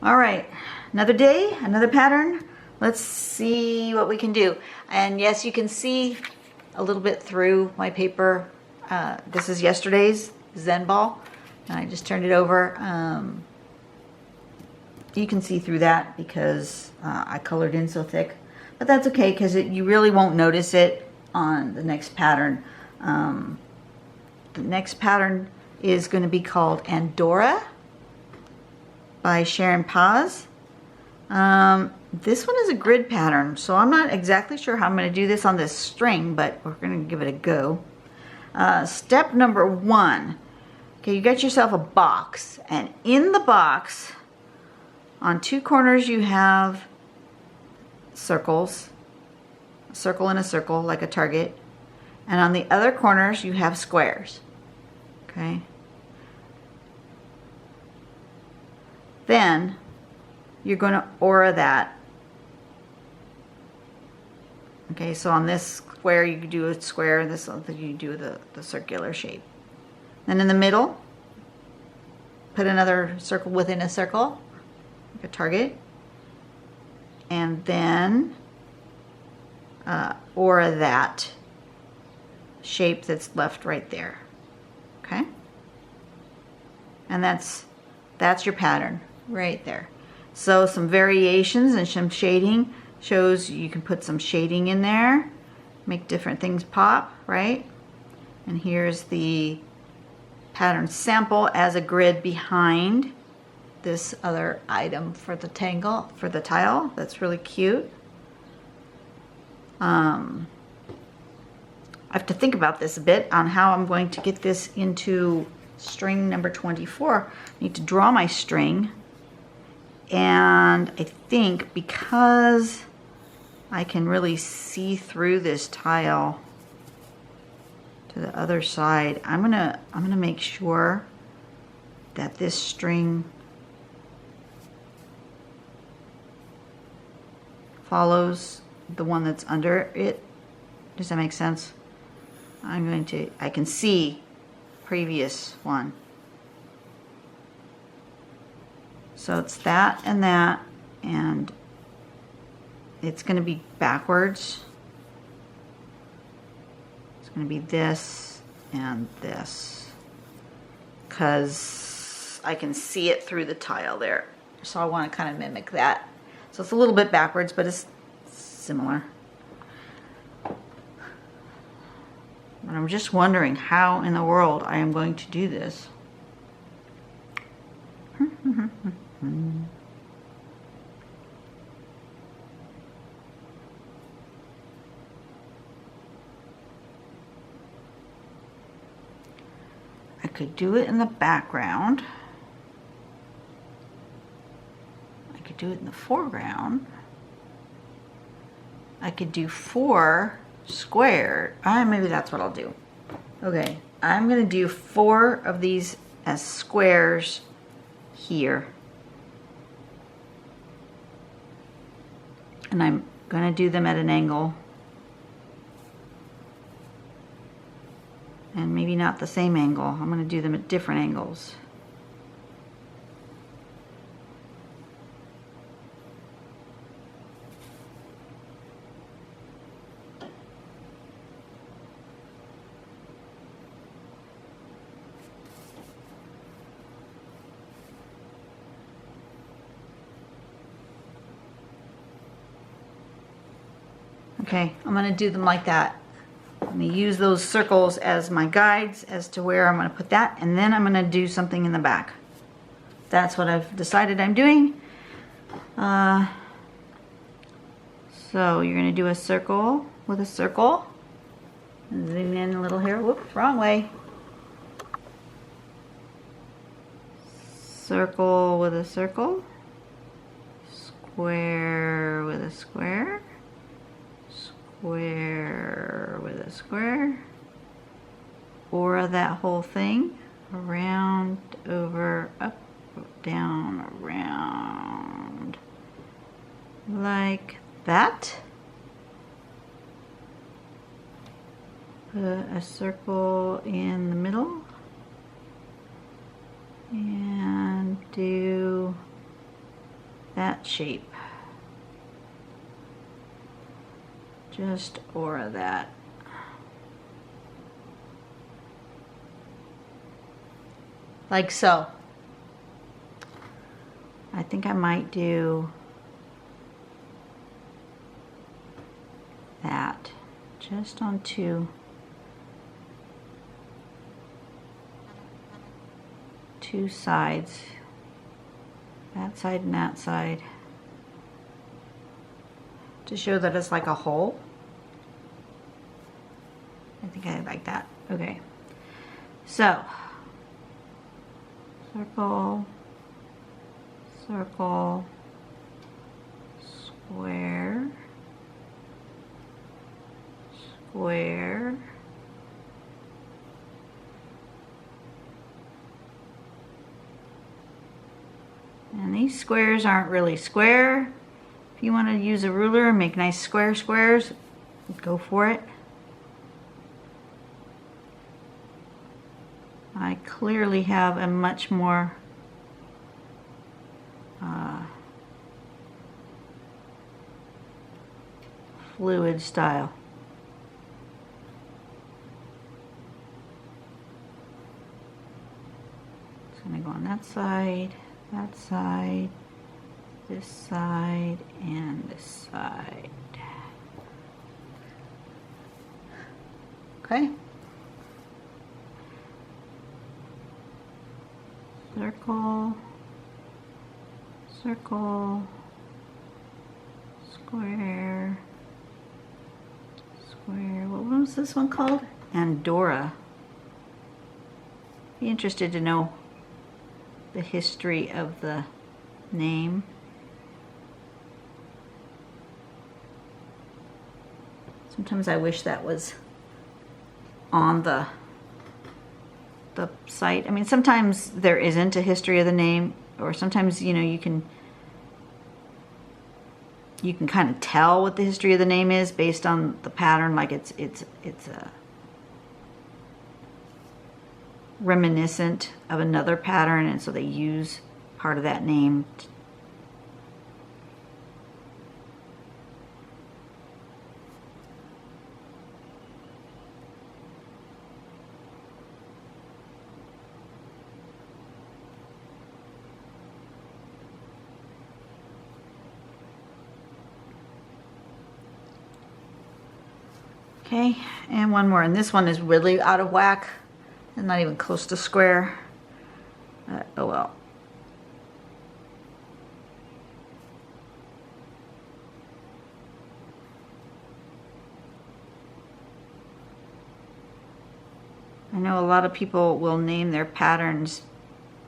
All right, another day, another pattern. Let's see what we can do. And yes, you can see a little bit through my paper. This is yesterday's Zen ball, and I just turned it over. You can see through that because I colored in so thick, but that's okay because you really won't notice it on the next pattern. The next pattern is going to be called Andora by Sharon Paz. This one is a grid pattern, so I'm not exactly sure how I'm going to do this on this string, but we're going to give it a go. Step number 1. Okay, you got yourself a box, and in the box, on 2 corners you have circles, a circle and a circle like a target, and on the other corners you have squares. Okay. Then you're going to aura that. Okay, so on this square you could do a square, this you do the circular shape. Then in the middle, put another circle within a circle, like a target, and then aura that shape that's left right there. Okay, and that's your pattern right there. So some variations and some shading shows you can put some shading in there, make different things pop, right? And here's the pattern sample as a grid behind this other item for the tangle, for the tile. That's really cute. I have to think about this a bit on how I'm going to get this into string number 24. I need to draw my string, and I think because I can really see through this tile to the other side, I'm gonna make sure that this string follows the one that's under it. Does that make sense? I can see previous one. So it's that, and it's going to be backwards. It's going to be this and this, because I can see it through the tile there. So I want to kind of mimic that. So it's a little bit backwards, but it's similar. But I'm just wondering how in the world I am going to do this. I could do it in the background. I could do it in the foreground. I could do 4 squared. Maybe that's what I'll do. Okay, I'm gonna do 4 of these as squares here. And I'm gonna do them at an angle. And maybe not the same angle. I'm gonna do them at different angles. Okay, I'm going to do them like that. I'm going to use those circles as my guides as to where I'm going to put that, and then I'm going to do something in the back. That's what I've decided I'm doing. So you're going to do a circle with a circle. Zoom in a little here. Whoops, wrong way. Circle with a circle. Square with a square. Square with a square, aura that whole thing, around, over, up, down, around, like that. Put a circle in the middle and do that shape. Just aura that. Like so. I think I might do that just on two sides, that side and that side, to show that it's like a hole. I think I like that. Okay, so circle, circle, square, square, and these squares aren't really square. If you want to use a ruler and make nice square squares, go for it. I clearly have a much more fluid style. It's going to go on that side, this side, and this side. Okay. Circle, circle, square, square. What was this one called? Andora. Be interested to know the history of the name. Sometimes I wish that was on the site. I mean, sometimes there isn't a history of the name, or sometimes, you know, you can kind of tell what the history of the name is based on the pattern, like it's a reminiscent of another pattern, and so they use part of that name. Okay, and one more, and this one is really out of whack and not even close to square. Oh well. I know a lot of people will name their patterns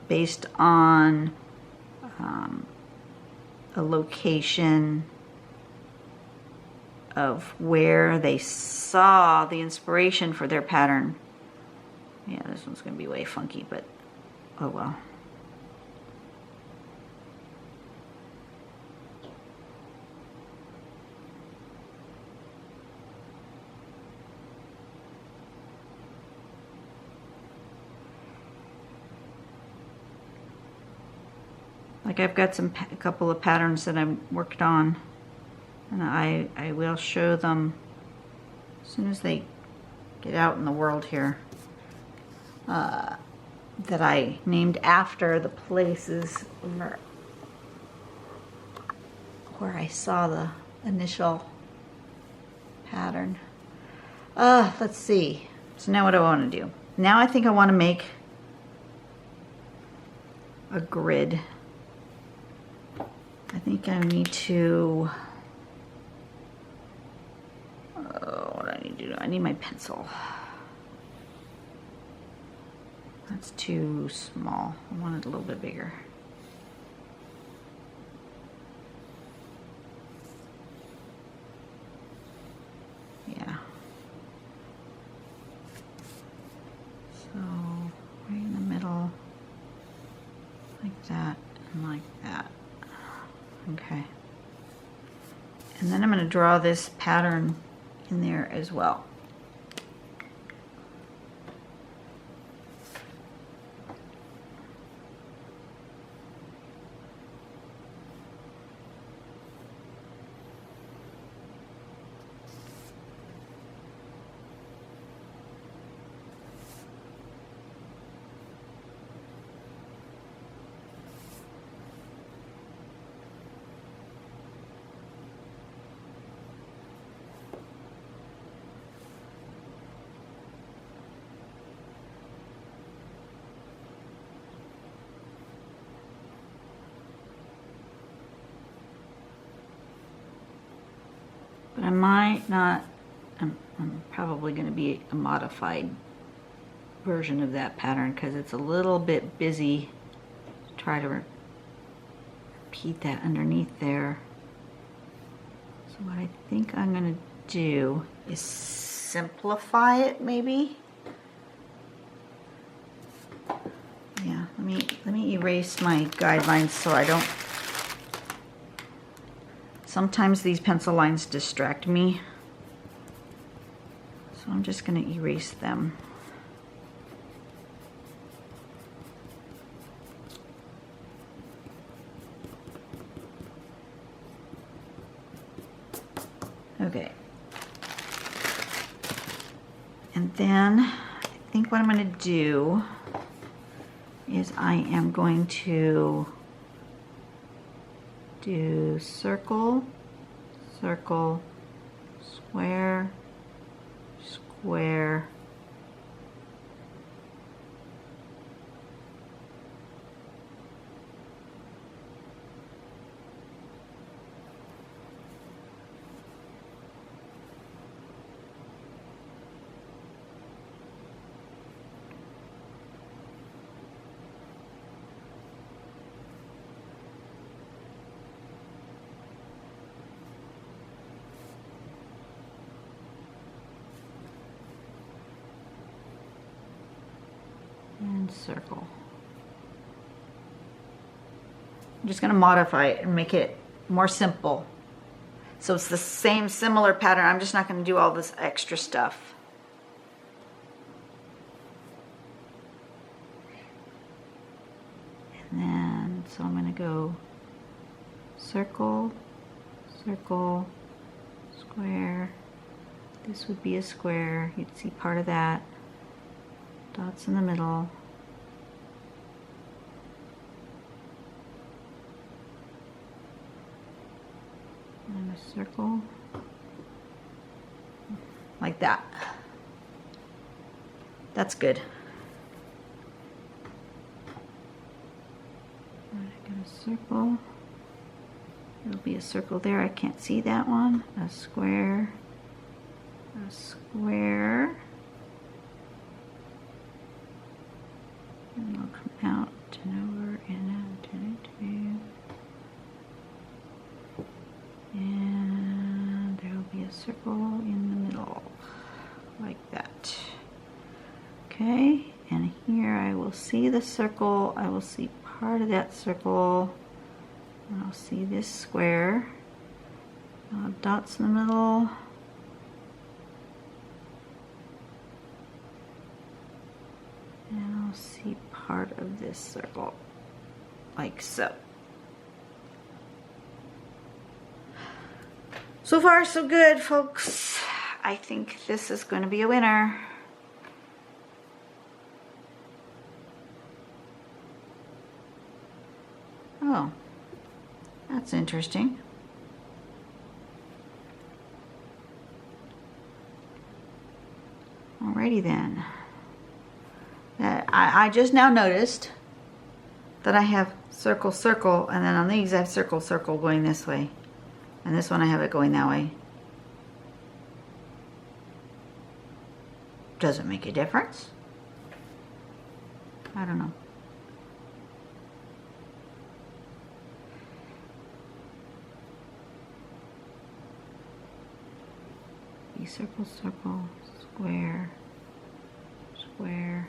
based on a location of where they saw the inspiration for their pattern. Yeah, this one's going to be way funky, but oh well. Like I've got a couple of patterns that I've worked on, and I will show them as soon as they get out in the world here, that I named after the places where I saw the initial pattern. Let's see. So now what do I want to do? Now I think I want to make a grid. I think I need to, what do I need to do? I need my pencil. That's too small. I want it a little bit bigger. Yeah. So, right in the middle, like that and like that. Okay. And then I'm going to draw this pattern in there as well. But I might not, I'm probably going to be a modified version of that pattern because it's a little bit busy to try to repeat that underneath there. So what I think I'm going to do is simplify it maybe. Yeah, let me erase my guidelines so I don't. Sometimes these pencil lines distract me. So I'm just going to erase them. Okay. And then I think what I'm going to do is I am going to do circle, circle, square, square, and circle. I'm just going to modify it and make it more simple. So it's the same similar pattern. I'm just not going to do all this extra stuff. And then, so I'm going to go circle, circle, square. This would be a square. You'd see part of that. Dots in the middle. And a circle. Like that. That's good. I got a circle. There'll be a circle there. I can't see that one. A square. A square. And it'll come out, turn over, and then turn it to. And there will be a circle in the middle, like that. Okay, and here I will see the circle. I will see part of that circle. And I'll see this square. I'll have dots in the middle. And I'll see part of this circle, like so. So far, so good, folks. I think this is going to be a winner. Oh, that's interesting. Alrighty then. I just now noticed that I have circle, circle, and then on these I have circle, circle going this way. And this one I have it going that way. Does it make a difference? I don't know. Circle, circle, square, square.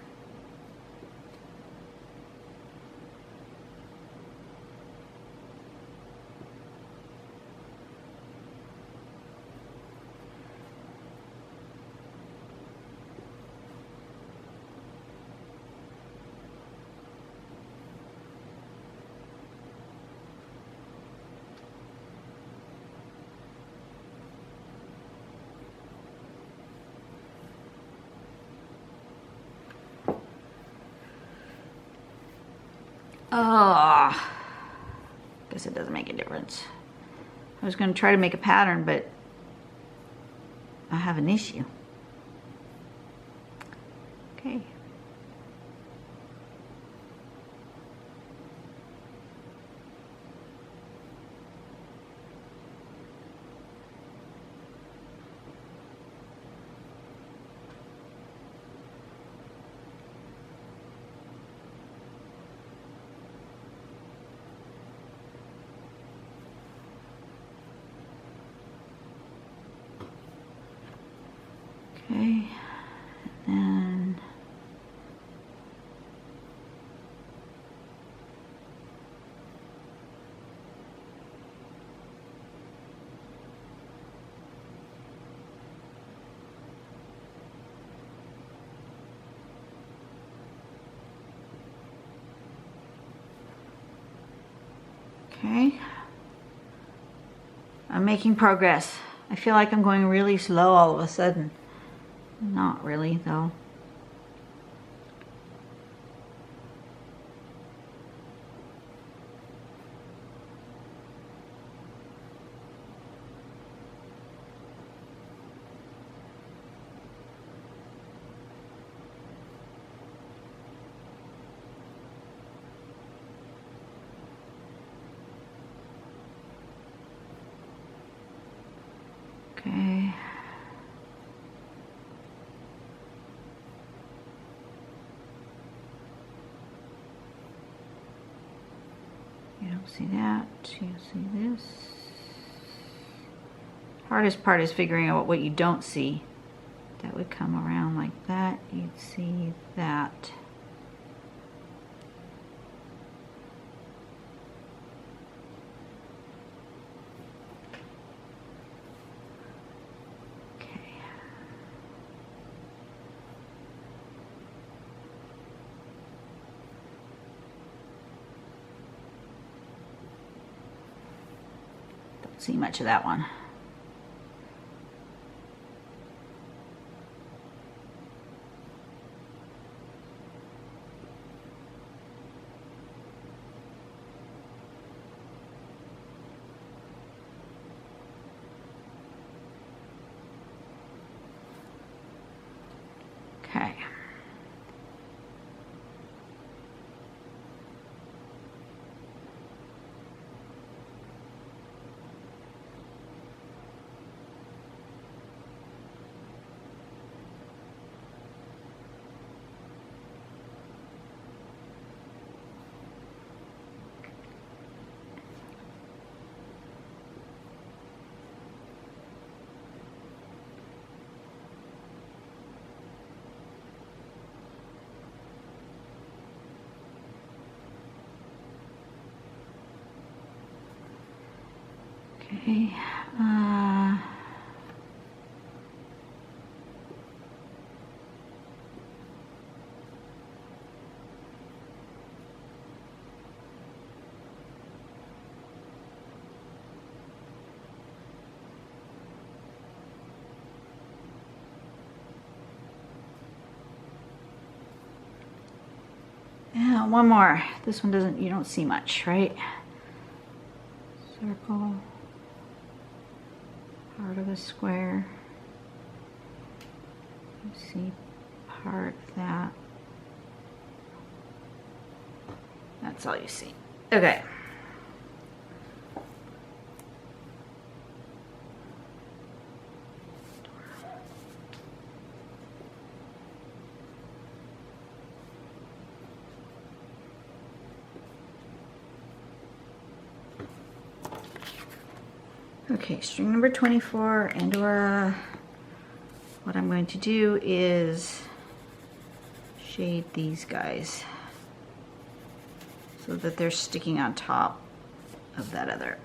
Oh, guess it doesn't make a difference. I was going to try to make a pattern, but I have an issue. Okay. Okay, and okay, I'm making progress. I feel like I'm going really slow all of a sudden. Not really, though. Okay. You don't see that. You see this. Hardest part is figuring out what you don't see. That would come around like that. You'd see that. Don't see much of that one. Okay. Okay. Yeah, one more. This one doesn't, you don't see much, right? Circle, part of a square. You see part of that. That's all you see. Okay. Okay, string number 24, Andora. What I'm going to do is shade these guys so that they're sticking on top of that other.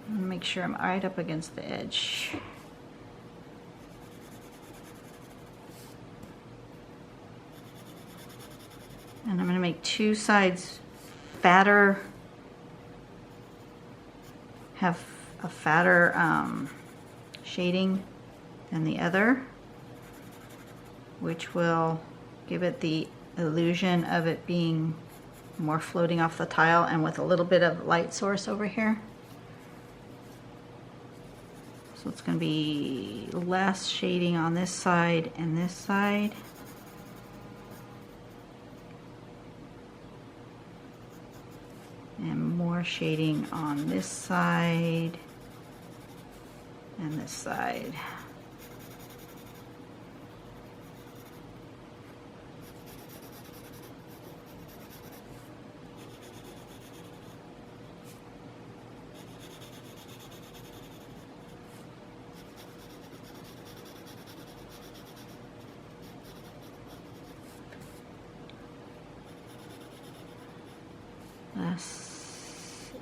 Make sure I'm right up against the edge. And I'm going to make two sides fatter, have a fatter shading than the other, which will give it the illusion of it being more floating off the tile and with a little bit of light source over here. So it's going to be less shading on this side and this side. And more shading on this side and this side.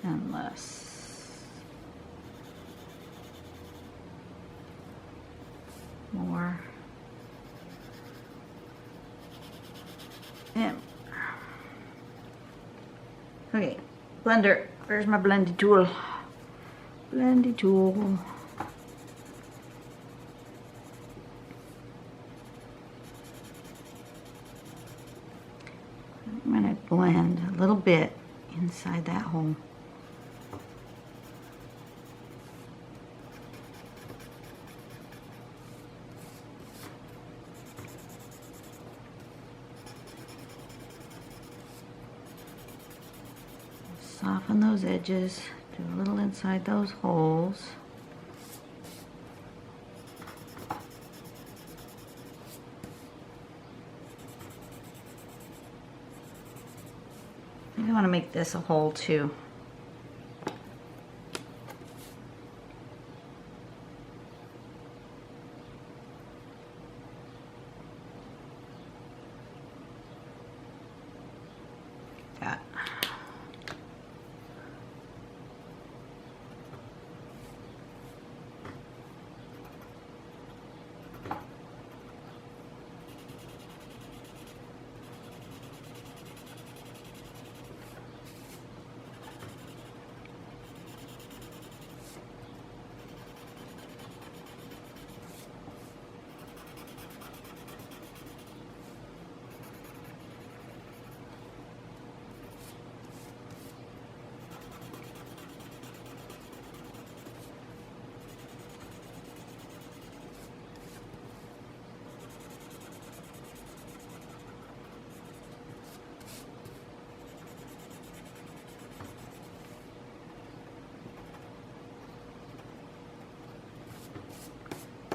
and less. More. And okay, blender. Where's my blending tool? Blending tool. I'm going to blend a little bit inside that hole. Soften those edges, do a little inside those holes. I think I want to make this a hole too. That.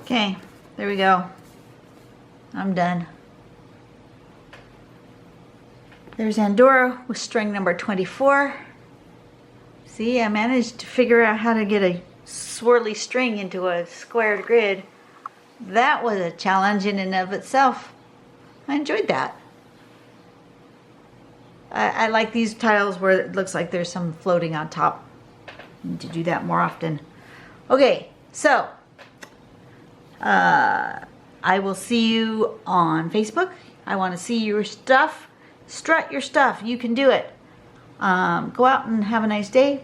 Okay, there we go. I'm done. There's Andora with string number 24. See, I managed to figure out how to get a swirly string into a squared grid. That was a challenge in and of itself. I enjoyed that. I like these tiles where it looks like there's some floating on top. I need to do that more often. Okay, so I will see you on Facebook. I want to see your stuff. Strut your stuff. You can do it. Go out and have a nice day.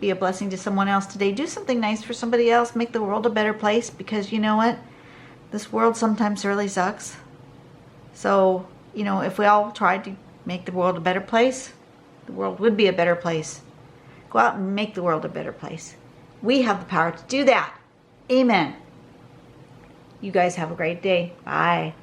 Be a blessing to someone else today. Do something nice for somebody else. Make the world a better place, because you know what? This world sometimes really sucks. So, you know, if we all tried to make the world a better place, the world would be a better place. Go out and make the world a better place. We have the power to do that. Amen. You guys have a great day. Bye.